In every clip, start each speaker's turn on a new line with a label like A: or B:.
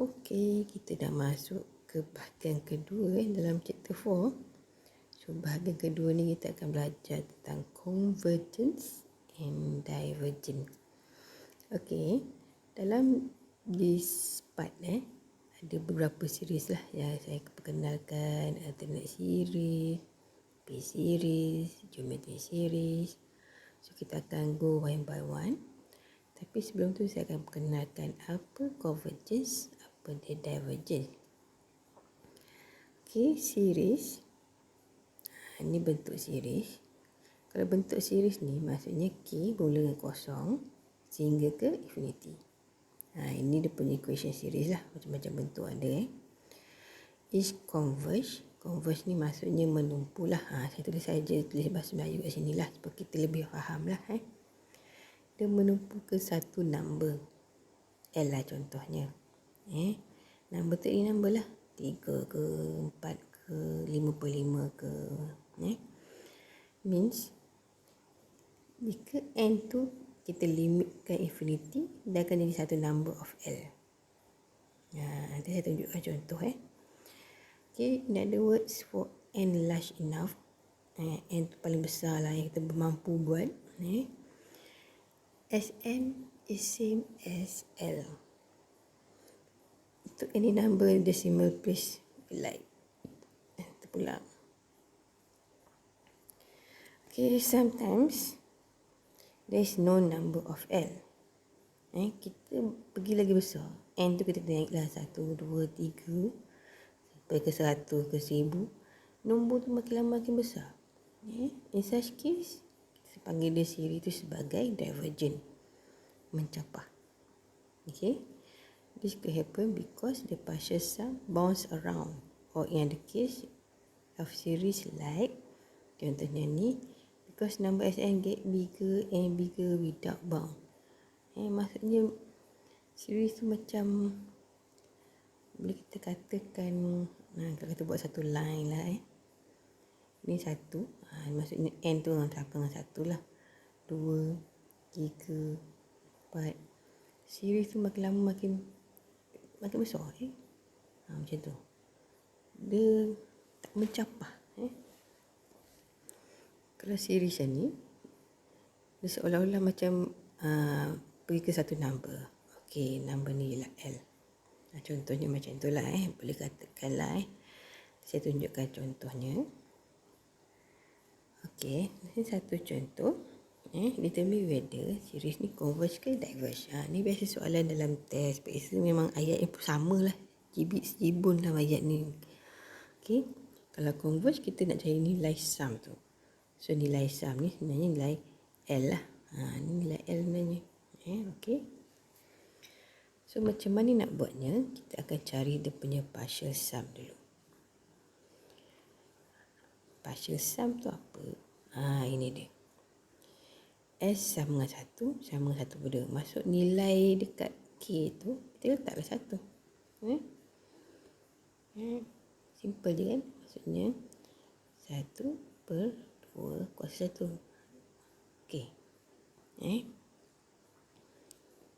A: Okey, kita dah masuk ke bahagian kedua dalam chapter 4. So, bahagian kedua ni kita akan belajar tentang convergence and divergence. Okey, dalam this part ada beberapa series lah yang saya perkenalkan, alternate series, P-series, geometry series. So, kita akan go one by one. Tapi sebelum tu saya akan perkenalkan apa convergence, apa dia divergence. Okey, series. Ini bentuk series. Kalau bentuk series ni maksudnya K mula dengan kosong sehingga ke infinity. Ini dia punya equation series lah. Macam-macam bentuk ada is converge. Converge ni maksudnya menumpu lah. Saya tulis bahasa Melayu kat sini lah supaya kita lebih faham lah. Dia menumpu ke satu number L lah contohnya. Number tu ini number lah 3 ke 4 ke 5/5 ke means jika n tu kita limitkan infinity, dia akan jadi satu number of L. Nanti saya tunjukkan contoh Okay, in other words, for n large enough, n tu paling besar lah yang kita mampu buat, Sn is same as L. Untuk any number decimal place like terpulang. Okay, sometimes there is no number of L. Kita pergi lagi besar. N tu kita naiklah 1, 2, 3 sampai ke 100 ke 1000. Nombor tu makin lama makin besar. In such case, kita panggil dia series tu sebagai divergent, mencapah. Okay, this could happen because the partial sum bounce around, or in the case of series like contohnya ni, because number Sn get bigger and bigger without bound. Maksudnya series tu macam boleh kita katakan, kalau kita buat satu line lah ni satu, maksudnya n tu sama dengan satu lah, 2, 3, 4. Series tu makin lama makin besar. Macam tu. Dia tak mencapah. Kalau series ni, dia seolah-olah macam pergi ke satu number. Okey, number ni ialah L. Contohnya macam tu lah. Boleh katakan lah. Saya tunjukkan contohnya. Okey, ini satu contoh. Determine whether series ni converge ke diverge. Ni biasa soalan dalam test. Biasa memang ayat yang sama lah. Jibun dalam ayat ni. Okey, kalau converge kita nak cari nilai sum tu. So nilai sum ni sebenarnya nilai L lah. Ni nilai L sebenarnya. Okey. So macam mana nak buatnya? Kita akan cari dia punya partial sum dulu. Partial sum tu apa? Ini dia. S sama dengan 1 sama dengan 1/2. Maksud nilai dekat K tu kita letaklah 1. Simple je kan? Maksudnya 1/2 kuasa 1. Okey.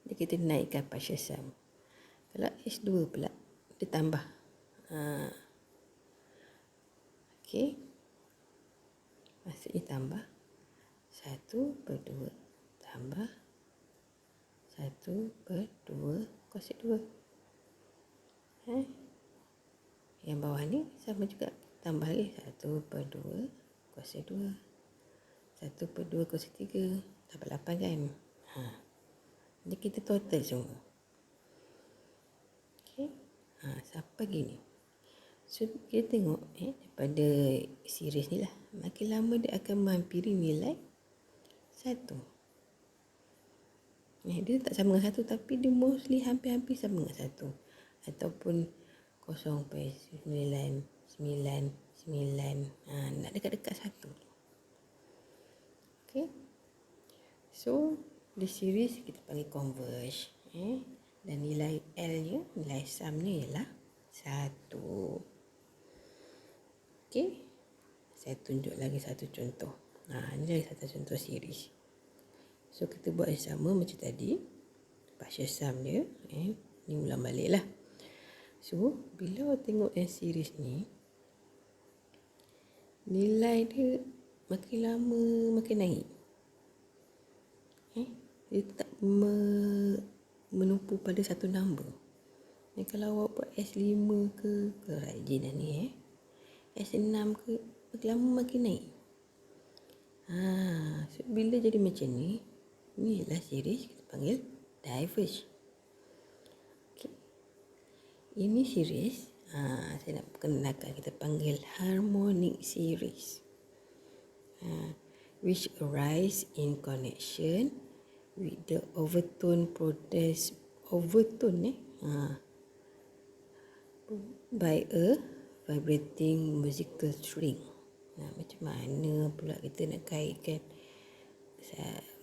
A: Jadi kita naikkan partial sum. Kalau S2 pula kita tambah. Okey. Maksudnya tambah 1/2 tambah 1/2 kuasa 2. Yang bawah ni sama juga. Tambah lagi 1/2 kuasa 2. 1/2 kuasa 3. Dapat 8 kan? Jadi kita total semua. Okey. Sampai gini. So kita tengok daripada series ni lah. Makin lama dia akan menghampiri nilai 1. Dia tak sama dengan 1 tapi dia mostly hampir-hampir sama dengan 1. Ataupun 0.999. Nak dekat-dekat 1. Okay. So the series kita panggil converge. Dan nilai L nya, nilai sum nya ialah 1. Okay. Saya tunjuk lagi satu contoh. Ini lagi satu contoh series. So kita buat yang sama macam tadi. Partial sum dia. Ni ulang balik lah. So, bila awak tengok yang series ni, nilai dia makin lama makin naik. Dia tak menumpu pada satu number. Kalau awak buat S5 ke rajin dah ni S6 ke, makin lama makin naik. So bila jadi macam ni, ni ialah series kita panggil diverge. Okay. Ini series, saya nak perkenalkan, kita panggil harmonic series. Which arise in connection with the overtone produced by a vibrating musical string. Macam mana pula kita nak kaitkan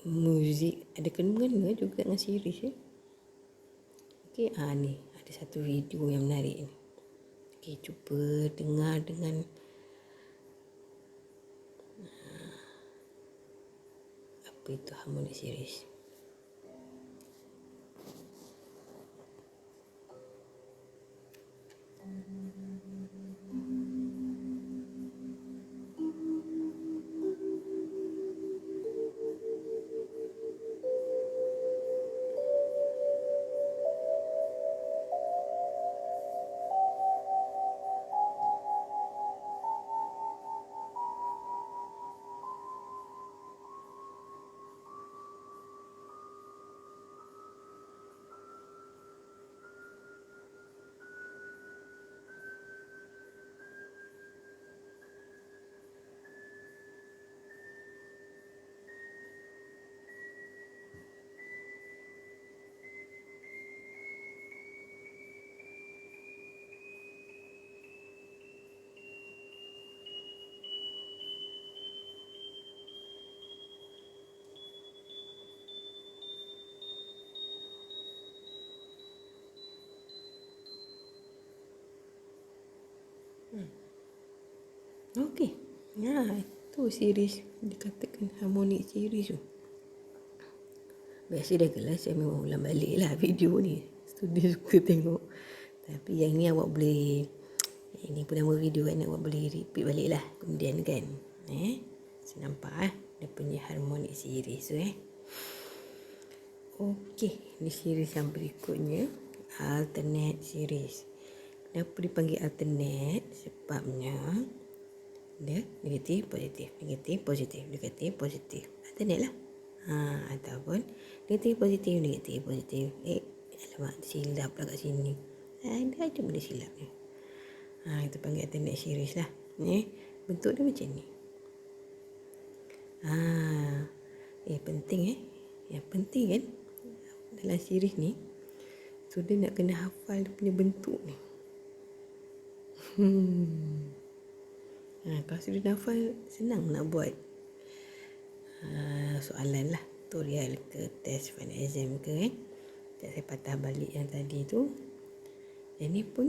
A: muzik ada kena-mengena juga dengan series Okey, ni ada satu video yang menarik ni. Okey, cuba dengar dengan apa itu harmonic series. Okey. Itu series dikatakan harmonic series tu. Biasa dah kelas saya memang ulang balik lah video ni. Student suka tengok. Tapi yang ni awak boleh, ini pun nama video kan, awak boleh repeat balik lah kemudian kan. Saya nampak dia punya harmonic series tu Okey, ni series yang berikutnya, alternate series. Kenapa dipanggil alternate? Sebabnya dia negatif, positif, negatif, positif, negatif, positif. Alternate lah. Ataupun negatif, positif, negatif, positif. Alamak, silap pula kat sini. Ada aja benda silap ni. Kita panggil alternate series lah. Bentuk dia macam ni. Penting Yang penting kan dalam series ni, student nak kena hafal dia punya bentuk ni. Kalau student hafal, senang nak buat soalan lah, tutorial ke, test final exam ke Tak saya patah balik yang tadi tu. Yang ni pun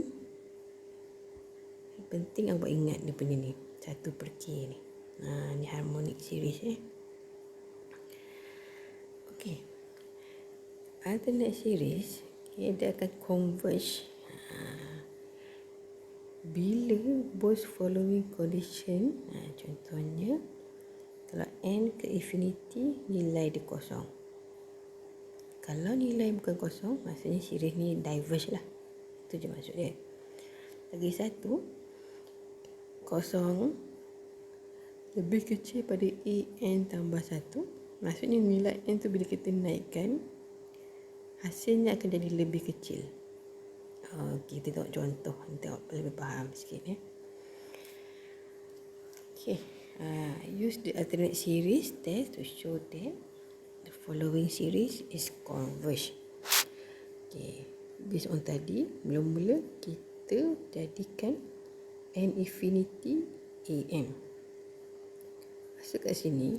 A: penting awak ingat dia punya ni 1/K ni. Ni harmonic series Okey. Alternate series dia akan converge bila both following condition. Contohnya kalau n ke infinity, nilai dia kosong. Kalau nilai bukan kosong, maksudnya series ni diverge lah. Itu je maksud dia. Lagi satu, kosong lebih kecil pada n tambah 1. Maksudnya nilai n tu bila kita naikkan, hasilnya akan jadi lebih kecil. Kita tengok contoh, nanti awak lebih faham sikit Okay. Use the alternate series test to show that the following series is converged. Okay. Based on tadi, mula-mula kita jadikan n infinity an. Masuk kat sini,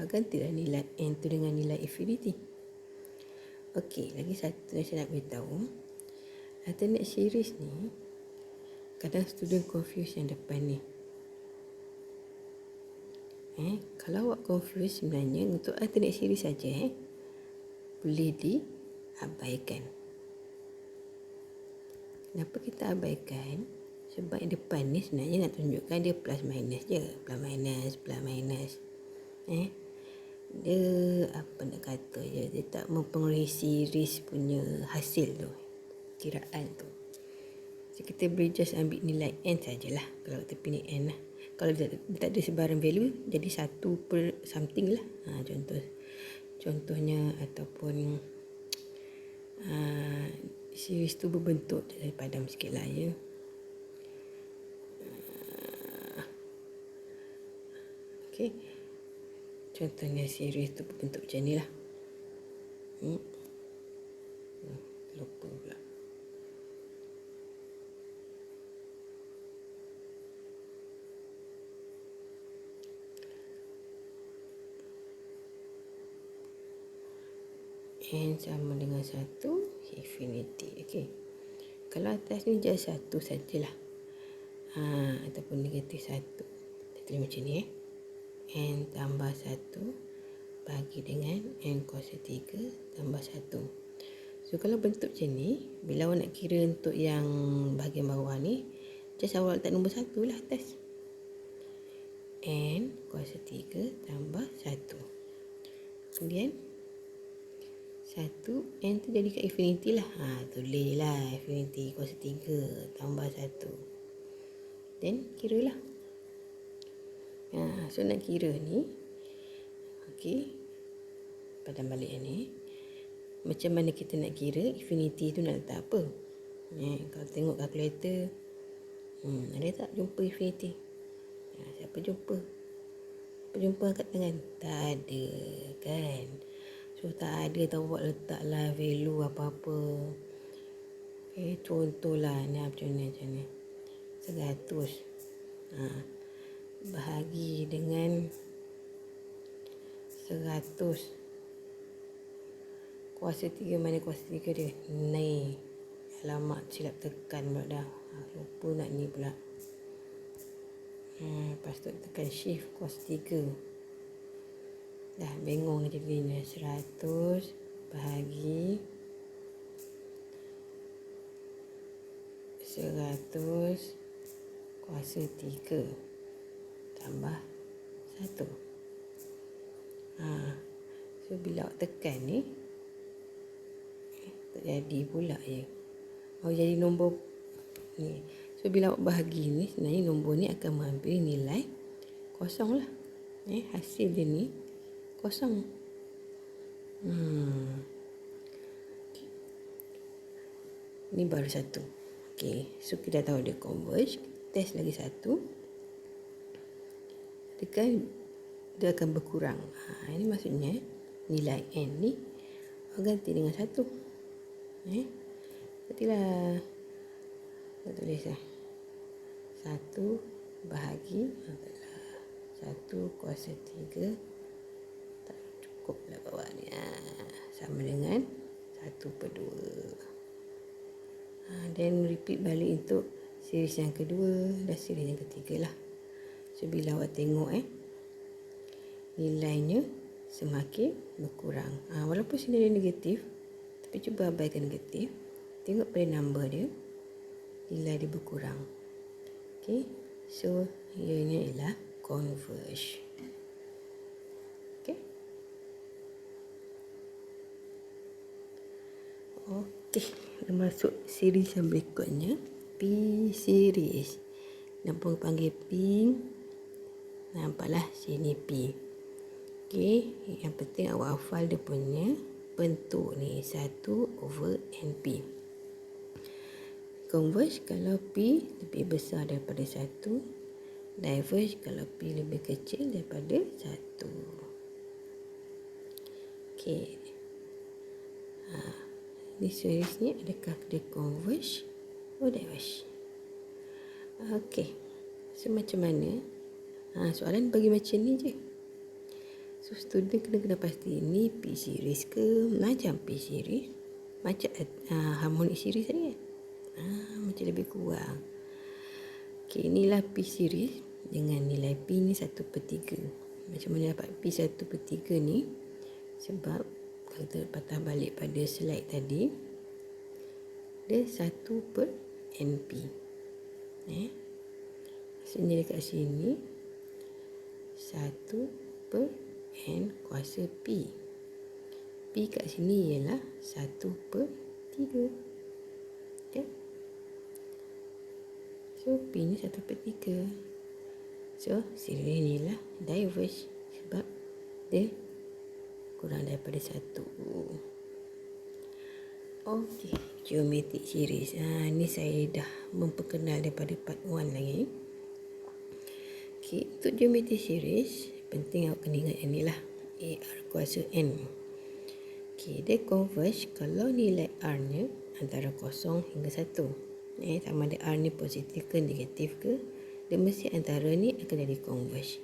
A: gantilah nilai n tu dengan nilai infinity. Okey, lagi satu yang saya nak beritahu. Alternate series ni, kadang student confuse yang depan ni. Kalau awak confuse, sebenarnya untuk alternate series saja boleh diabaikan. Kenapa kita abaikan? Sebab yang depan ni sebenarnya nak tunjukkan dia plus minus je. Plus minus. Dia apa nak kata je, dia tak mempengaruhi series punya hasil tu, kiraan tu. So kita boleh just ambil nilai n sajalah kalau kita pilih n lah. Kalau dia tak ada sebarang value, jadi 1 per something lah. Contohnya ataupun series tu berbentuk, jadi padam sikit lah ya. Okay. Contohnya series tu berbentuk macam ni lah. Lupa pula. N sama dengan 1 infinity. Okay. Kalau atas ni just 1 sajalah. Ataupun negatif 1. Kita tulis macam ni N tambah 1 bagi dengan N kuasa 3 tambah 1. So kalau bentuk macam ni, bila awak nak kira untuk yang bahagian bawah ni, just awak letak nombor 1 lah atas. N kuasa 3 tambah 1. Kemudian 1 N tu jadi kat infinity lah. Tulis lah infinity kuasa 3 tambah 1. Then kira lah. So nak kira ni, okay, padam balik ni. Macam mana kita nak kira infinity tu nak letak apa? Kalau tengok kalkulator, ada tak jumpa infinity? Siapa jumpa? Siapa jumpa angkat tangan? Tak ada kan? So tak ada, tahu buat letaklah value apa-apa. Okay, contohlah ni macam ni. 100. Bahagi dengan 100. Kuasa 3 mana kuasa 3 dia? Ni. Alamak, silap tekan pula dah. Lupa nak ni pula. Lepas tu tekan shift kuasa 3. Dah bengong dah jadinya. 100 bahagi 100 kuasa 3 tambah 1. So bila awak tekan ni, tak jadi pula je. Jadi nombor ni. So bila awak bahagi ni, sebenarnya nombor ni akan mengambil nilai kosong lah. Hasil dia ni kosong. Ni baru 1. Okay, so kita tahu dia converge. Test lagi 1. Tekan, dia akan berkurang. Ini maksudnya nilai N ni ganti dengan 1. Gantilah. Kita tulis lah 1 bahagi 1 kuasa 3. Tak cukup lah bawah ni. Sama dengan 1/2. Dan repeat balik untuk series yang kedua dan series yang ketiga lah. So bila awak tengok nilainya semakin berkurang. Walaupun sini dia negatif, tapi cuba abaikan negatif. Tengok pada number dia, nilai dia berkurang. Okay, so ianya ialah converge. Okay. Okay, masuk series yang berikutnya, P series. Nampak panggil P. Nampaklah sini P. Okay, yang penting awak hafal dia punya bentuk ni, 1/NP. Converge kalau P lebih besar daripada 1. Diverge kalau P lebih kecil daripada 1. Okay. Ni series ni adakah dia converge atau diverge? Okay. So macam mana? Soalan bagi macam ni je. So student kena pasti ni P series ke macam P series, macam harmonic series tadi kan? Macam lebih kurang. Okay, inilah P series dengan nilai P ni 1/3. Macam mana dapat P 1/3 ni? Sebab kalau kita patah balik pada slide tadi, dia 1/n. NP. Maksudnya dekat sini 1/n kuasa P. P kat sini ialah 1/3. Okay? So P ni 1/3. So series ni lah diverge sebab dia kurang daripada 1. Okey, geometric series. Ni saya dah memperkenal daripada part 1 lagi. Okey, untuk geometric series penting awak kena ingat yang ni lah. AR kuasa N. Okey, dia converge kalau nilai R nya antara 0 hingga 1. Sama ada R ni positif ke negatif ke, dia mesti antara ni akan jadi converge.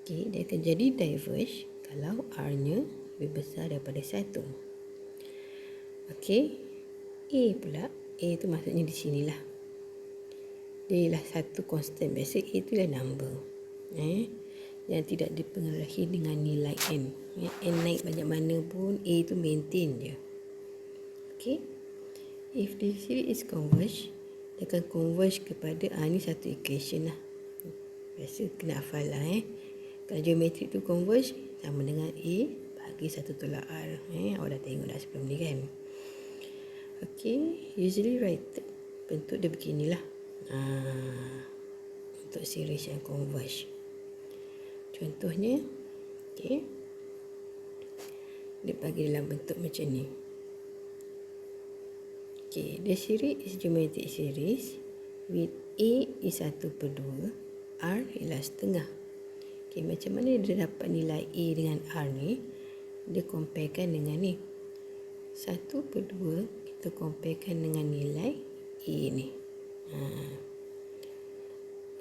A: Okey, dia akan jadi diverge kalau R nya lebih besar daripada 1. Okey, A pula, A tu maksudnya di sinilah. Dia ialah satu constant. Biasa A tu ialah number. Yang tidak dipengaruhi dengan nilai N. N naik banyak mana pun, A tu maintain je. Okey, if the series is converge, dia akan converge kepada, ni satu equation lah. Biasa kena hafal lah. Kalau geometrik tu converge, sama dengan A bagi 1 tolak R. Awak dah tengok dah sebelum ni kan. Okay, usually write bentuk dia beginilah. Untuk series yang converge. Contohnya, okay, dia bagi dalam bentuk macam ni. Okay, the series is geometric series with A is 1/2, R ialah setengah. Okay, macam mana dia dapat nilai A dengan R ni? Dia comparekan dengan ni. 1/2 kita comparekan dengan nilai A ni.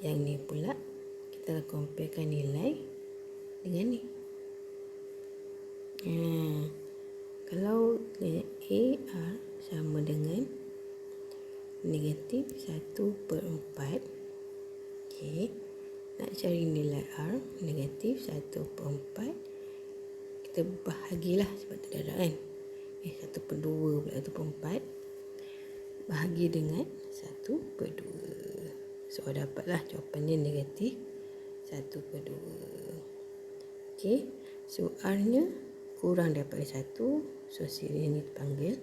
A: Yang ni pula kita comparekan nilai dengan ni. Kalau AR sama dengan negatif 1/4. Okay, nak cari nilai R negatif 1/4. Kita bahagilah sebab tak ada kan. 1/2 pula 1/4 bahagi dengan 1/2. So dapatlah jawapannya negatif 1/2. Okey, so R nya kurang daripada 1. So series ni dipanggil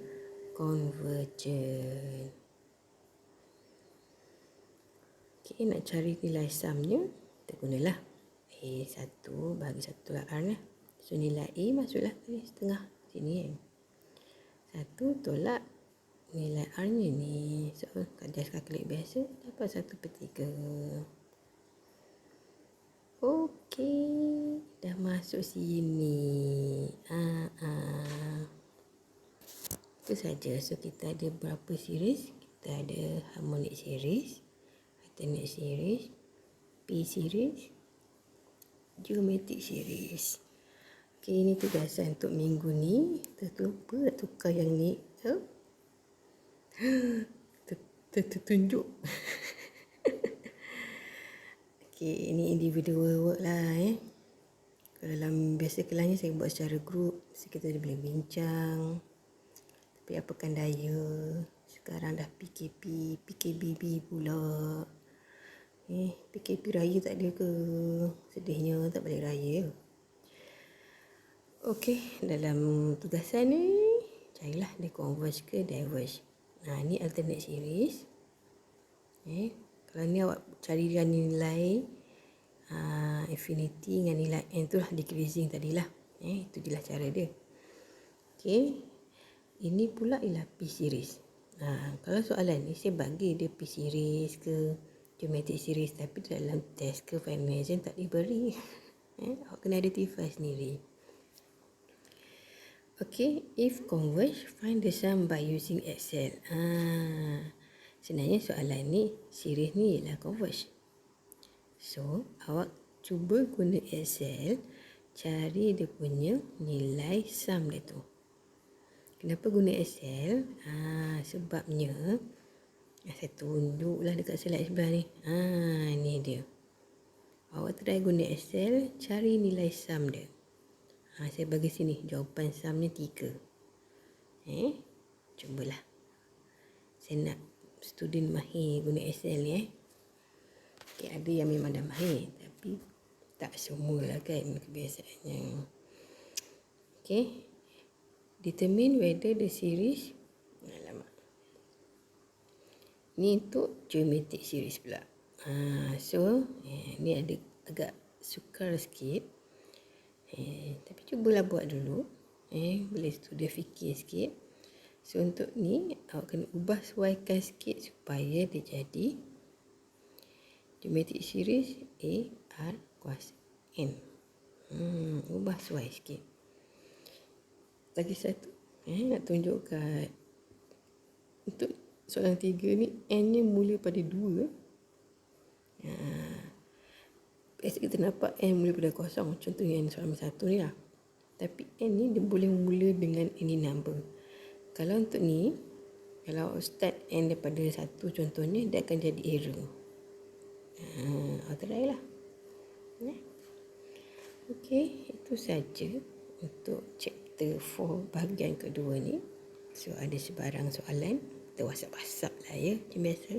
A: convergent. Okey, nak cari nilai sumnya, kita gunalah A1 bahagi 1 tolak R lah. So nilai A masuklah ke setengah sini kan. 1 tolak nilai R nya ni. So just calculate biasa, dapat 1/3. Okey, dah masuk sini. Itu saja. So kita ada berapa series? Kita ada harmonic series, alternate series, P series, geometric series. Okey, ini tugasan untuk minggu ni. Terlupa tukar yang ni. Tertunjuk. Okey, ini individual work lah. Kalau dalam biasa kelasnya saya buat secara grup, kita boleh bincang. Tapi apakan daya, sekarang dah PKP, PKBB pula. PKP raya tak ada ke? Sedihnya tak balik raya. Okey, dalam tugasan ni carilah dia converge ke diverge. Ni alternate series. Kalau ni awak cari nilai infinity dengan nilai n tu lah, decreasing tadilah. Itu je lah cara dia. Okey, ini pula ialah P series. Kalau soalan ni saya bagi dia P series ke geometric series, tapi dalam test ke final exam tak diberi. Awak kena identify sendiri. Okay, if converge, find the sum by using Excel. Sebenarnya soalan ni, series ni ialah converge. So, awak cuba guna Excel, cari dia punya nilai sum dia tu. Kenapa guna Excel? Sebabnya, saya tunjuklah dekat slide sebelah ni. Ni dia. Awak try guna Excel, cari nilai sum dia. Saya bagi sini, jawapan sumnya 3. Cubalah. Saya nak student mahir guna Excel ni. Okay, ada yang memang dah mahir tapi tak semua lah kan kebiasaannya. Okay, determine whether the series, ni untuk geometric series pula. So ni ada agak sukar sikit, tapi cubalah buat dulu. Boleh student fikir sikit. So untuk ni awak kena ubah sesuaikan sikit supaya dia jadi geometric series A R kuasa N. Ubah sesuai sikit. Lagi satu, nak tunjuk kat untuk soalan 3 ni, N ni mula pada 2. Biasa kita nampak N mula pada kosong, contohnya N soalan 1 ni lah. Tapi N ni dia boleh mula dengan any number. Kalau untuk ni, kalau start N daripada 1 contohnya, dia akan jadi error. Try lah. Okay, itu saja untuk chapter 4 bahagian kedua ni. So ada sebarang soalan, kita WhatsApp lah ya, macam biasa.